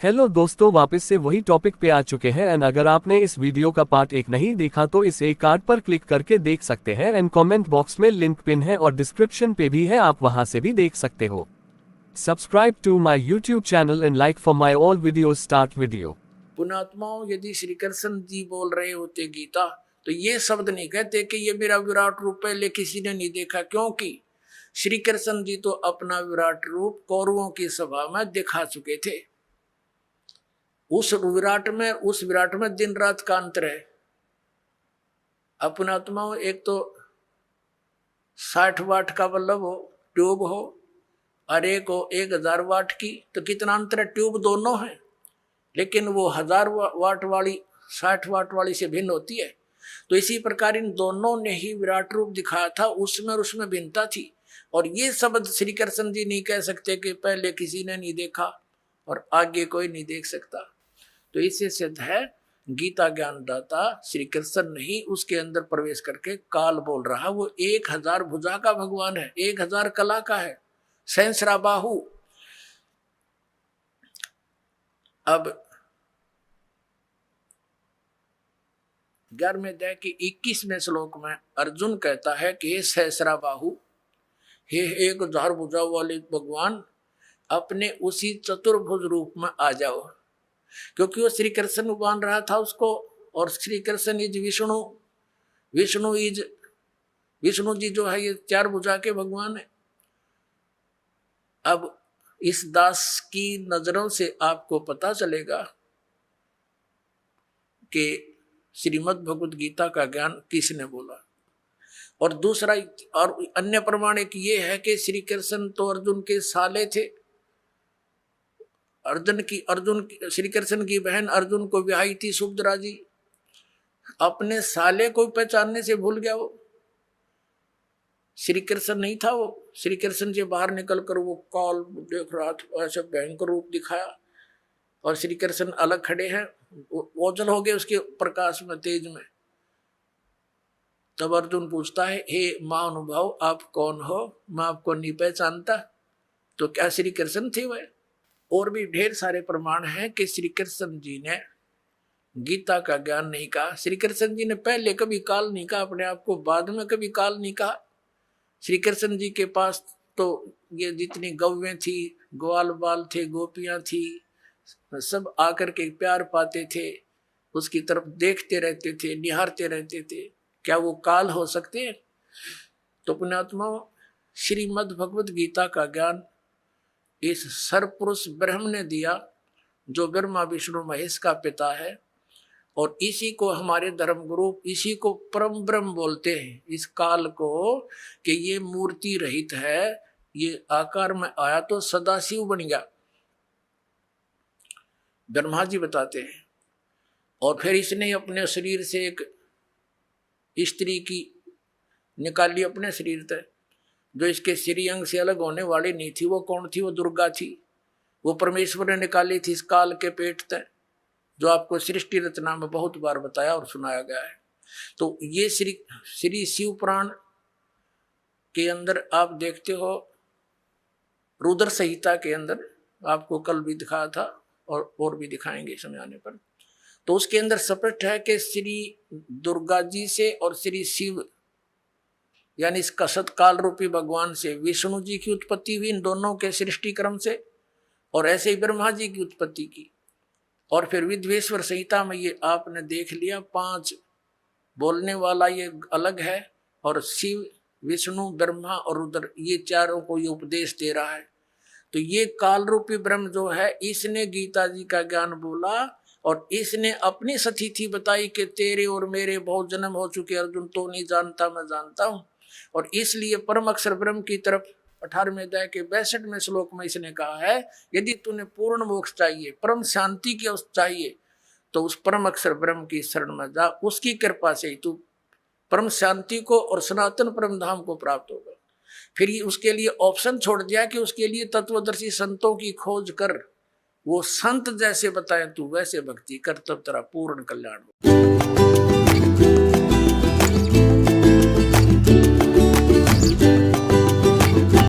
Hello दोस्तों, वापस से वही टॉपिक पे आ चुके हैं। एंड अगर आपने इस वीडियो का पार्ट 1 नहीं देखा तो इस एक कार्ड पर क्लिक करके देख सकते हैं। एंड कमेंट बॉक्स में लिंक पिन है और डिस्क्रिप्शन पे भी है, आप वहां से भी देख सकते हो। Subscribe to my YouTube channel and like for my all video. Start video. पुणात्माओं, यदि श्री कृष्ण जी बोल रहे होते गीता तो ये शब्द नहीं कहते कि ये मेरा विराट रूप पहले किसी ने नहीं देखा, क्योंकि श्री कृष्ण जी तो अपना विराट रूप कौरवों की सभा में दिखा चुके थे। उस विराट में दिन रात का अंतर है। पुणात्माओं, एक तो 60 वाट का बल्ब हो, ट्यूब हो, और एक हो 1000 वाट की, तो कितना अंतर है। ट्यूब दोनों है, लेकिन वो 1000 वाट वाली 60 वाट वाली से भिन्न होती है। तो इसी प्रकार इन दोनों ने ही विराट रूप दिखाया था, उसमें और उसमें भिन्नता थी। और ये शब्द श्री कृष्ण जी नहीं कह सकते कि पहले किसी ने नहीं देखा और आगे कोई नहीं देख सकता। तो इससे सिद्ध है गीता ज्ञानदाता श्री कृष्ण नहीं उसके अंदर प्रवेश करके काल बोल रहा। वो 1000 भुजा का भगवान है, 1000 कला का है, सहस्रा बाहु। अब 11वें अध्याय के 21वें श्लोक में अर्जुन कहता है कि हे सहस्रा बाहु, हे 1000 भुजा वाले भगवान, अपने उसी चतुर्भुज रूप में आ जाओ। क्योंकि वो श्री कृष्ण मान रहा था उसको, और श्री कृष्ण इज विष्णु, विष्णु जी जो है ये 4 भुजा के भगवान है। अब इस दास की नजरों से आपको पता चलेगा कि श्रीमद् भगवद गीता का ज्ञान किसने बोला। और दूसरा और अन्य प्रमाण एक ये है कि श्री कृष्ण तो अर्जुन के साले थे। श्री कृष्ण की बहन अर्जुन को ब्याही थी सुभद्रा जी। अपने साले को पहचानने से भूल गया वो। श्री कृष्ण नहीं था वो। श्री कृष्ण से बाहर निकलकर वो काल देख रहा था, ऐसे भयंकर रूप दिखाया, और श्री कृष्ण अलग खड़े हैं, ओझल हो गए उसके प्रकाश में, तेज में। तब अर्जुन पूछता है, हे महानुभाव, आप कौन हो? मैं आपको नहीं पहचानता। तो क्या श्री कृष्ण थे वह? और भी ढेर सारे प्रमाण हैं कि श्री कृष्ण जी ने गीता का ज्ञान नहीं कहा। श्री कृष्ण जी ने पहले कभी काल नहीं कहा अपने आप को, बाद में कभी काल नहीं कहा। श्री कृष्ण जी के पास तो ये जितनी गौवें थी, ग्वाल बाल थे, गोपियां थी, सब आकर के प्यार पाते थे, उसकी तरफ देखते रहते थे, निहारते रहते थे। क्या वो काल हो सकते हैं? तो पुण्यात्मा, श्रीमद् भगवद गीता का ज्ञान इस सर्वपुरुष ब्रह्म ने दिया, जो ब्रह्मा विष्णु महेश का पिता है। और इसी को हमारे धर्म गुरु, इसी को परम ब्रह्म बोलते हैं, इस काल को, कि ये मूर्ति रहित है, ये आकार में आया तो सदाशिव बन गया, ब्रह्मा जी बताते हैं। और फिर इसने अपने शरीर से एक स्त्री की निकाली अपने शरीर से, जो इसके श्रीअंग से अलग होने वाली नहीं थी। वो कौन थी? वो दुर्गा थी। वो परमेश्वर ने निकाली थी इस काल के पेट से, जो आपको सृष्टि रचना में बहुत बार बताया और सुनाया गया है। तो ये श्री शिव पुराण के अंदर आप देखते हो, रुद्र संहिता के अंदर आपको कल भी दिखाया था और भी दिखाएंगे समय आने पर। तो उसके अंदर स्पष्ट है कि श्री दुर्गा जी से और श्री शिव यानी इस कसत काल रूपी भगवान से विष्णु जी की उत्पत्ति हुई, इन दोनों के सृष्टि क्रम से, और ऐसे ही ब्रह्मा जी की उत्पत्ति की। और फिर विद्वेश्वर संहिता में ये आपने देख लिया, 5 बोलने वाला ये अलग है, और शिव, विष्णु, ब्रह्मा और रुद्र, ये चारों को ये उपदेश दे रहा है। तो ये काल रूपी ब्रह्म जो है, इसने गीता जी का ज्ञान बोला, और इसने अपनी सतिथि बताई कि तेरे और मेरे बहुत जन्म हो चुके अर्जुन, तो नहीं जानता, मैं जानता हूं। और इसलिए परम अक्षर ब्रह्म की तरफ 18वें अध्याय के 62वें श्लोक में इसने कहा है, यदि तूने पूर्ण मोक्ष चाहिए, परम शांति की अवस्था चाहिए, तो उस परम अक्षर ब्रह्म की शरण में जा, उसकी कृपा से ही तू परम शांति को और सनातन परम धाम को प्राप्त होगा। फिर उसके लिए ऑप्शन छोड़ दिया कि उसके लिए तत्वदर्शी संतों की खोज कर, वो संत जैसे बताएं तू वैसे भक्ति कर, तब तेरा पूर्ण कल्याण हो।